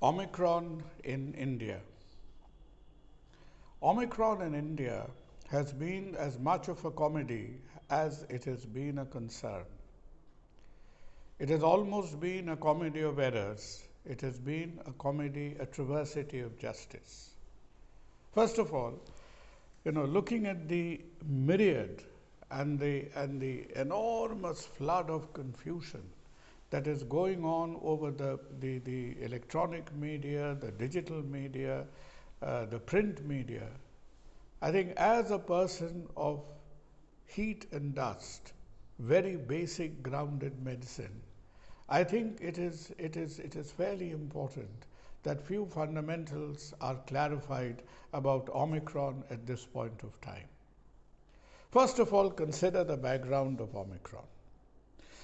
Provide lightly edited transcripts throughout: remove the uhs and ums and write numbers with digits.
Omicron in India. Omicron in India has been as much of a comedy as it has been a concern. It has almost been a comedy of errors. It has been a comedy, a travesty of justice. First of all, looking at the myriad and the enormous flood of confusion that is going on over the electronic media, the digital media, the print media, I think as a person of heat and dust, very basic grounded medicine, I think it is fairly important that few fundamentals are clarified about Omicron at this point of time. First of all, consider the background of Omicron.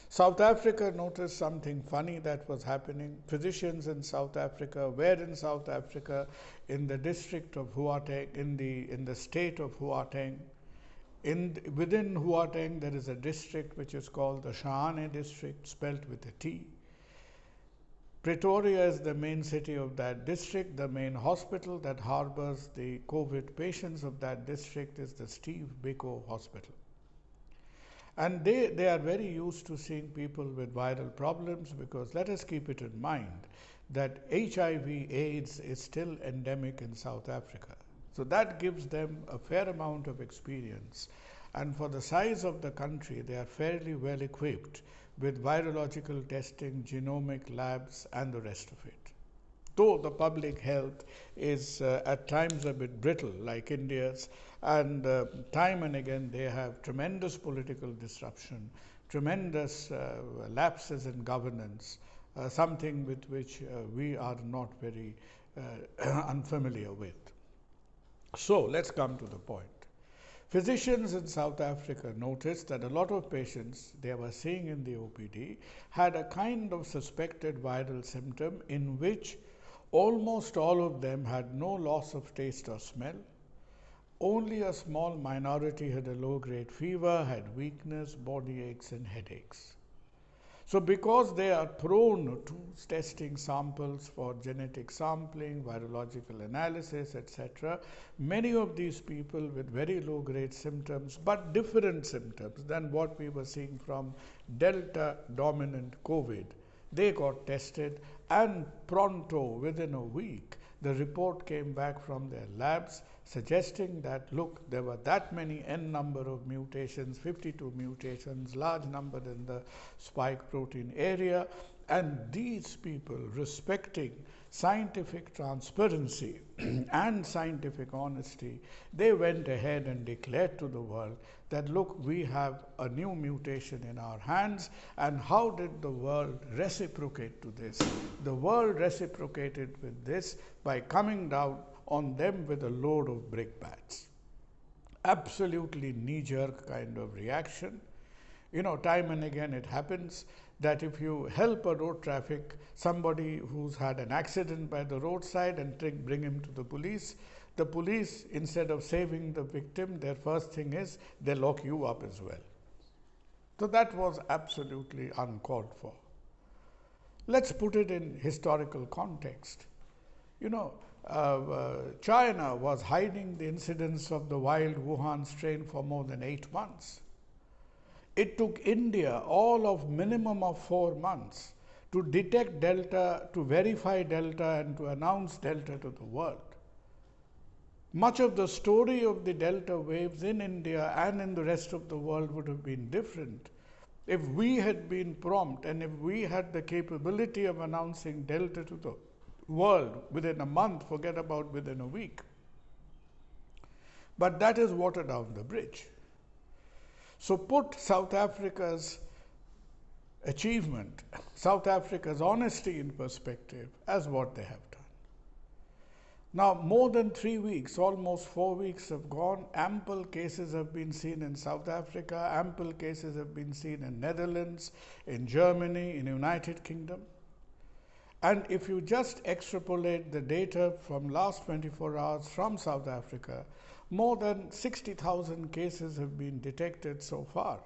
South Africa noticed something funny that was happening. Physicians in South Africa were in South Africa, in the district of Gauteng, in the state of Gauteng. Within Gauteng, there is a district which is called the Shahane district, spelt with a T. Pretoria is the main city of that district. The main hospital that harbors the COVID patients of that district is the Steve Biko Hospital. And they are very used to seeing people with viral problems, because let us keep it in mind that HIV/AIDS is still endemic in South Africa. So that gives them a fair amount of experience. And for the size of the country, they are fairly well equipped with virological testing, genomic labs, and the rest of it. Though the public health is at times a bit brittle, like India's, and time and again they have tremendous political disruption, tremendous lapses in governance, something with which we are not very unfamiliar with. So let's come to the point. Physicians in South Africa noticed that a lot of patients they were seeing in the OPD had a kind of suspected viral symptom in which almost all of them had no loss of taste or smell. Only a small minority had a low-grade fever, had weakness, body aches, and headaches. So because they are prone to testing samples for genetic sampling, virological analysis, etc., many of these people with very low-grade symptoms, but different symptoms than what we were seeing from Delta-dominant COVID, they got tested, and pronto, within a week, the report came back from their labs suggesting that, look, there were that many n number of mutations, 52 mutations, large number in the spike protein area, and these people, respecting scientific transparency and scientific honesty, they went ahead and declared to the world that, look, we have a new mutation in our hands. And how did the world reciprocate to this? The world reciprocated with this by coming down on them with a load of brickbats. Absolutely knee-jerk kind of reaction. Time and again it happens that if you help a road traffic, somebody who's had an accident by the roadside, and bring him to the police, instead of saving the victim, their first thing is they lock you up as well. So that was absolutely uncalled for. Let's put it in historical context. China was hiding the incidence of the wild Wuhan strain for more than 8 months. It took India all of minimum of 4 months to detect Delta, to verify Delta, and to announce Delta to the world. Much of the story of the Delta waves in India and in the rest of the world would have been different if we had been prompt and if we had the capability of announcing Delta to the world within a month, forget about within a week. But that is water down the bridge. So put South Africa's achievement, South Africa's honesty in perspective as what they have done. Now, more than 3 weeks, almost 4 weeks have gone. Ample cases have been seen in South Africa. Ample cases have been seen in Netherlands, in Germany, in United Kingdom. And if you just extrapolate the data from last 24 hours from South Africa, more than 60,000 cases have been detected so far.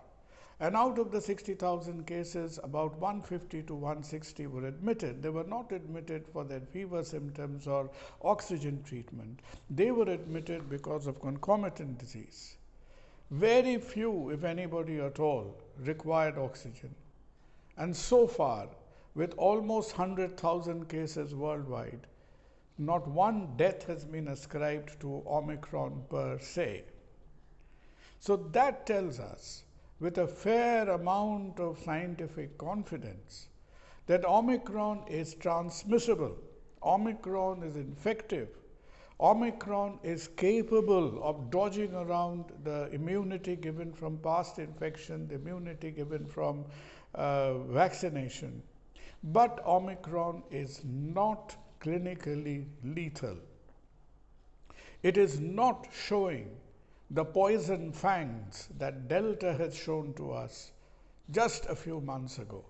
And out of the 60,000 cases, about 150 to 160 were admitted. They were not admitted for their fever symptoms or oxygen treatment. They were admitted because of concomitant disease. Very few, if anybody at all, required oxygen. And so far, with almost 100,000 cases worldwide, not one death has been ascribed to Omicron per se. So that tells us, with a fair amount of scientific confidence, that Omicron is transmissible, Omicron is infective, Omicron is capable of dodging around the immunity given from past infection, the immunity given from vaccination. But Omicron is not clinically lethal. It is not showing the poison fangs that Delta has shown to us just a few months ago.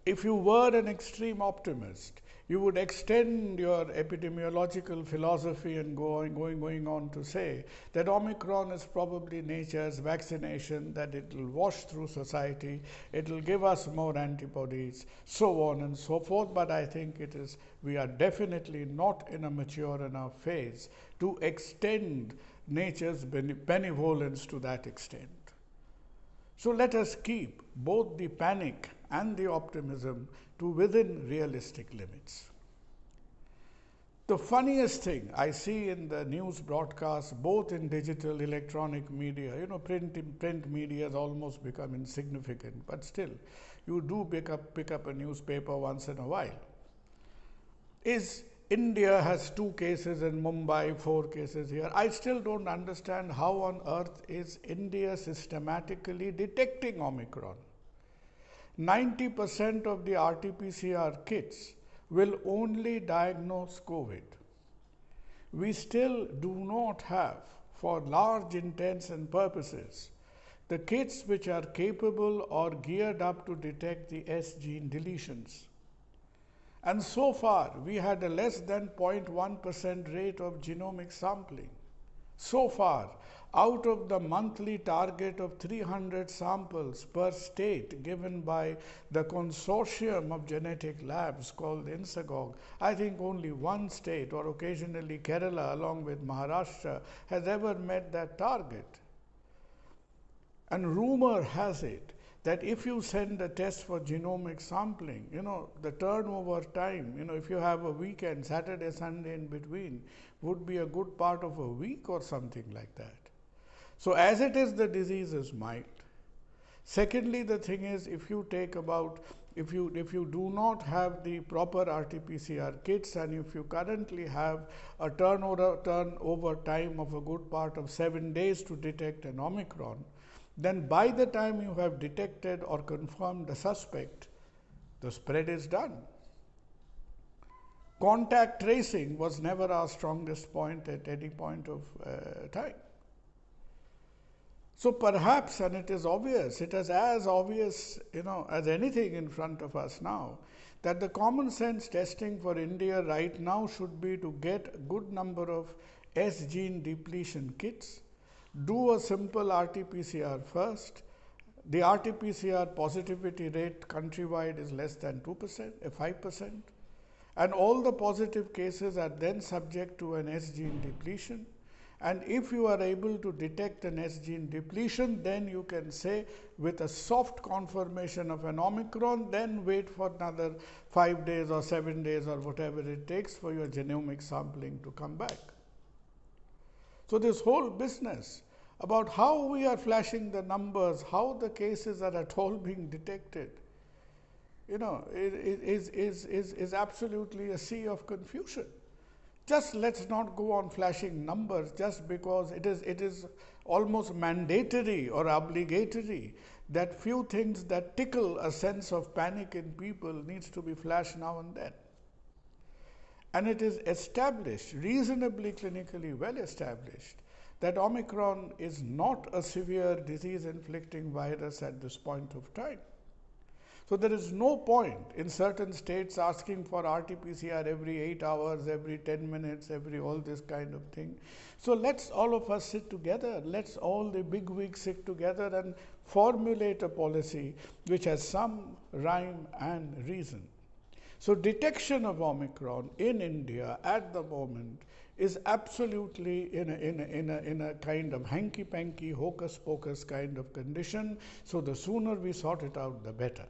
If you were an extreme optimist, you would extend your epidemiological philosophy and going on to say that Omicron is probably nature's vaccination, that it will wash through society, it will give us more antibodies, so on and so forth. But I think we are definitely not in a mature enough phase to extend nature's benevolence to that extent. So let us keep both the panic and the optimism to within realistic limits. The funniest thing I see in the news broadcasts, both in digital, electronic media, print media has almost become insignificant, but still, you do pick up a newspaper once in a while, is India has 2 cases in Mumbai, 4 cases here. I still don't understand how on earth is India systematically detecting Omicron. 90% of the RT-PCR kits will only diagnose COVID. We still do not have, for large intents and purposes, the kits which are capable or geared up to detect the S gene deletions. And so far, we had a less than 0.1% rate of genomic sampling. So far, out of the monthly target of 300 samples per state given by the consortium of genetic labs called INSAGOG, I think only one state, or occasionally Kerala along with Maharashtra, has ever met that target. And rumor has it that if you send a test for genomic sampling, the turnover time, if you have a weekend, Saturday, Sunday in between, would be a good part of a week or something like that. So as it is, the disease is mild. Secondly, the thing is, if you do not have the proper RT-PCR kits, and if you currently have a turnover time of a good part of 7 days to detect an Omicron, then by the time you have detected or confirmed the suspect, the spread is done. Contact tracing was never our strongest point at any point of time. So perhaps, and it is obvious, it is as obvious, as anything in front of us now, that the common sense testing for India right now should be to get a good number of S gene depletion kits, do a simple RT-PCR first. The RT-PCR positivity rate countrywide is less than 2%, 5%. And all the positive cases are then subject to an S gene depletion. And if you are able to detect an S gene depletion, then you can say with a soft confirmation of an Omicron, then wait for another 5 days or 7 days or whatever it takes for your genomic sampling to come back. So this whole business about how we are flashing the numbers, how the cases are at all being detected, is absolutely a sea of confusion. Just let's not go on flashing numbers just because it is almost mandatory or obligatory that few things that tickle a sense of panic in people needs to be flashed now and then. And it is established, reasonably clinically well established, that Omicron is not a severe disease-inflicting virus at this point of time. So there is no point in certain states asking for RT-PCR every 8 hours, every 10 minutes, every all this kind of thing. So let's all of us sit together. Let's all the bigwigs sit together and formulate a policy which has some rhyme and reason. So detection of Omicron in India at the moment is absolutely in a kind of hanky-panky, hocus-pocus kind of condition. So the sooner we sort it out, the better.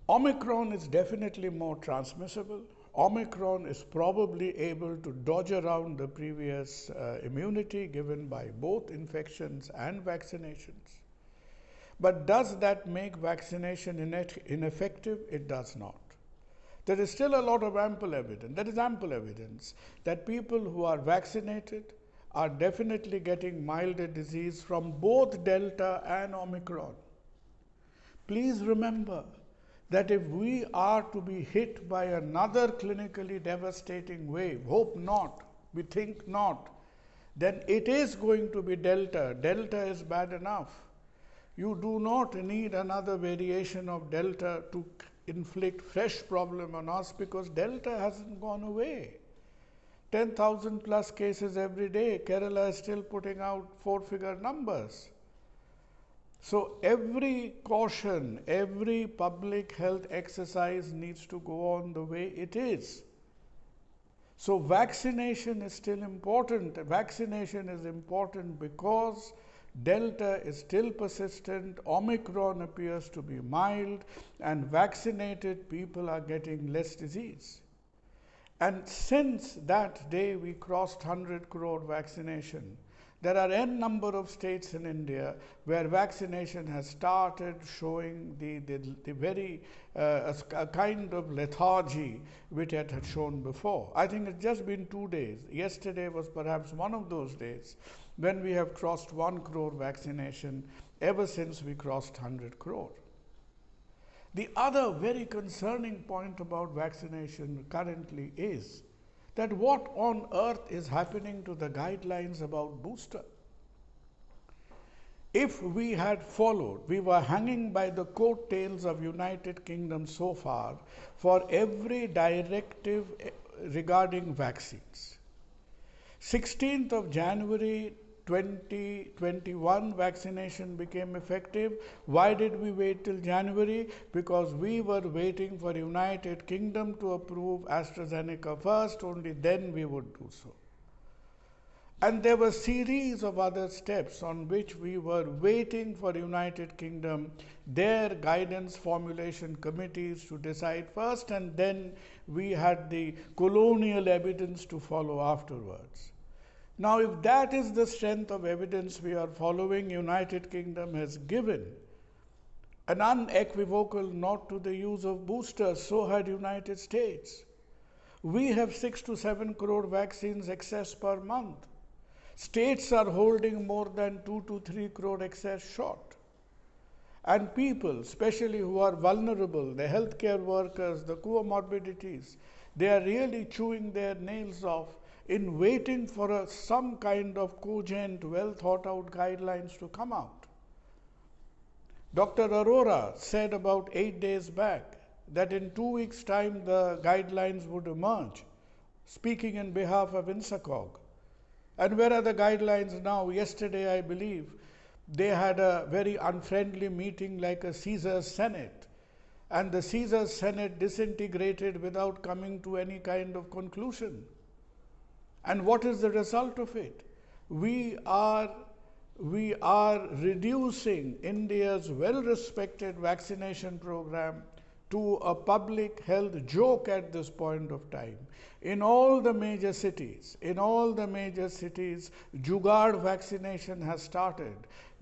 Omicron is definitely more transmissible. Omicron is probably able to dodge around the previous immunity given by both infections and vaccinations. But does that make vaccination ineffective? It does not. There is still a lot of ample evidence. There is ample evidence that people who are vaccinated are definitely getting milder disease from both Delta and Omicron. Please remember that if we are to be hit by another clinically devastating wave, hope not, we think not, then it is going to be Delta. Delta is bad enough. You do not need another variation of Delta to inflict fresh problem on us because Delta hasn't gone away. 10,000 plus cases every day. Kerala is still putting out 4-figure numbers. So every caution, every public health exercise needs to go on the way it is. So vaccination is still important. Vaccination is important because Delta is still persistent, Omicron appears to be mild, and vaccinated people are getting less disease. And since that day we crossed 100 crore vaccination, there are n number of states in India where vaccination has started showing the very a kind of lethargy which it had shown before. I think it's just been 2 days. Yesterday was perhaps one of those days when we have crossed 1 crore vaccination ever since we crossed 100 crore. The other very concerning point about vaccination currently is that what on earth is happening to the guidelines about booster? If we had followed, we were hanging by the coattails of United Kingdom so far for every directive regarding vaccines. 16th of January 2021 vaccination became effective. Why did we wait till January? Because we were waiting for United Kingdom to approve AstraZeneca first, only then we would do so. And there were series of other steps on which we were waiting for United Kingdom, their guidance formulation committees to decide first, and then we had the colonial evidence to follow afterwards. Now, if that is the strength of evidence we are following, United Kingdom has given an unequivocal nod to the use of boosters, so had United States. We have 6 to 7 crore vaccines excess per month. States are holding more than 2 to 3 crore excess short. And people, especially who are vulnerable, the healthcare workers, the comorbidities, they are really chewing their nails off in waiting for some kind of cogent, well thought out guidelines to come out. Dr. Arora said about 8 days back that in 2 weeks' time the guidelines would emerge, speaking in behalf of INSACOG. And where are the guidelines now? Yesterday, I believe, they had a very unfriendly meeting like a Caesar's Senate. And the Caesar's Senate disintegrated without coming to any kind of conclusion. And what is the result of it? We are reducing India's well-respected vaccination program to a public health joke at this point of time. In all the major cities, Jugaad vaccination has started.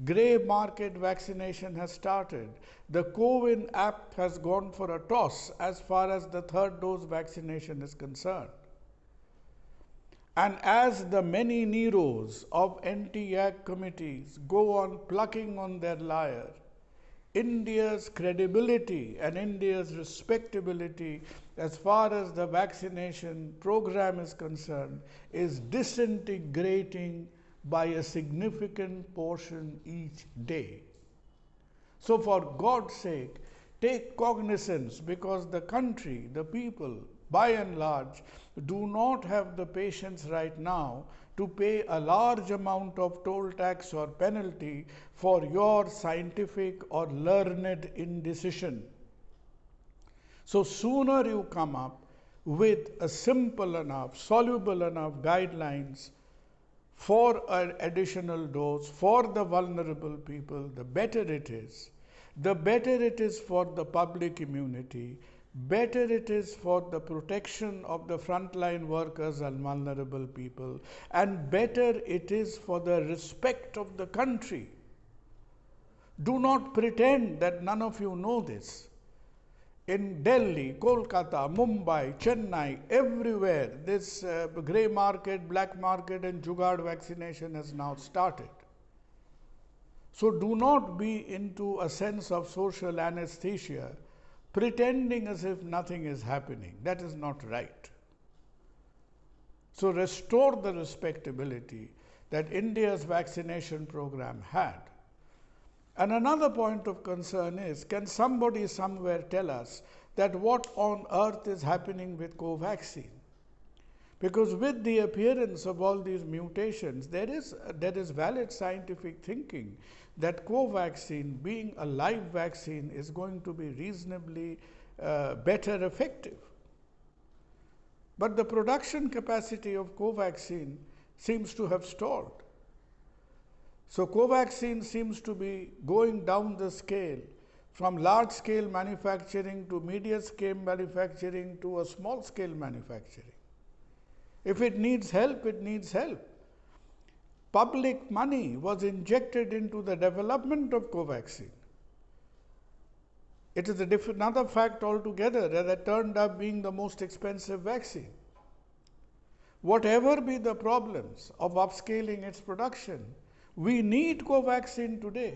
Grey market vaccination has started. The CoWIN app has gone for a toss as far as the 3rd dose vaccination is concerned. And as the many Neros of anti-YAG committees go on plucking on their lyre, India's credibility and India's respectability as far as the vaccination program is concerned is disintegrating by a significant portion each day. So for God's sake, take cognizance, because the country, the people, by and large, do not have the patience right now to pay a large amount of toll tax or penalty for your scientific or learned indecision. So sooner you come up with a simple enough, soluble enough guidelines for an additional dose for the vulnerable people, the better it is. The better it is for the public immunity, better it is for the protection of the frontline workers and vulnerable people, and better it is for the respect of the country. Do not pretend that none of you know this. In Delhi, Kolkata, Mumbai, Chennai, everywhere, this grey market, black market and jugaad vaccination has now started. So do not be into a sense of social anesthesia, pretending as if nothing is happening. That is not right. So restore the respectability that India's vaccination program had. And another point of concern is, can somebody somewhere tell us that what on earth is happening with Covaxin? Because with the appearance of all these mutations, there is valid scientific thinking that Covaxin, being a live vaccine, is going to be reasonably better effective. But the production capacity of Covaxin seems to have stalled. So Covaxin seems to be going down the scale from large-scale manufacturing to medium-scale manufacturing to a small-scale manufacturing. If it needs help, it needs help. Public money was injected into the development of Covaxin. It is another fact altogether that turned up being the most expensive vaccine. Whatever be the problems of upscaling its production, we need Covaxin today.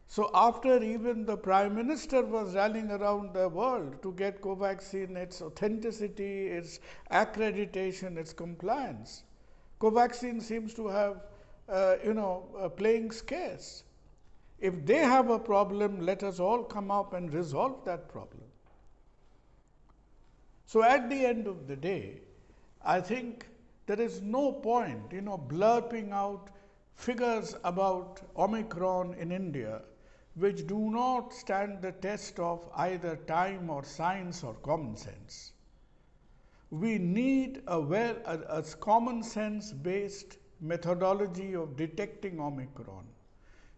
So after even the Prime Minister was rallying around the world to get Covaxin, its authenticity, its accreditation, its compliance, Covaxin seems to have, playing scarce. If they have a problem, let us all come up and resolve that problem. So at the end of the day, I think there is no point, blurping out figures about Omicron in India which do not stand the test of either time or science or common sense. We need a common sense based methodology of detecting Omicron.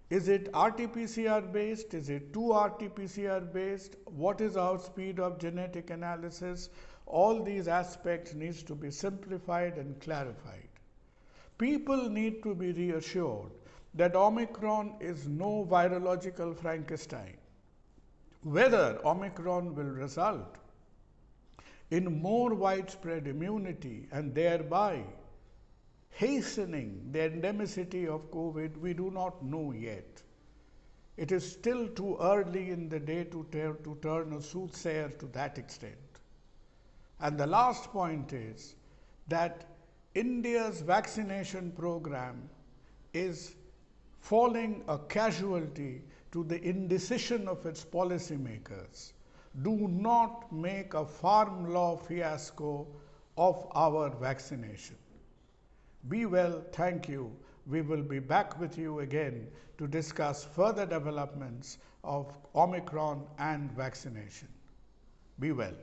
Is it RT-PCR based? Is it 2 RT-PCR based? What is our speed of genetic analysis? All these aspects needs to be simplified and clarified. People need to be reassured that Omicron is no virological Frankenstein. Whether Omicron will result in more widespread immunity and thereby hastening the endemicity of COVID, we do not know yet. It is still too early in the day to turn a soothsayer to that extent. And the last point is that India's vaccination program is falling a casualty to the indecision of its policymakers. Do not make a farm law fiasco of our vaccination. Be well, thank you. We will be back with you again to discuss further developments of Omicron and vaccination. Be well.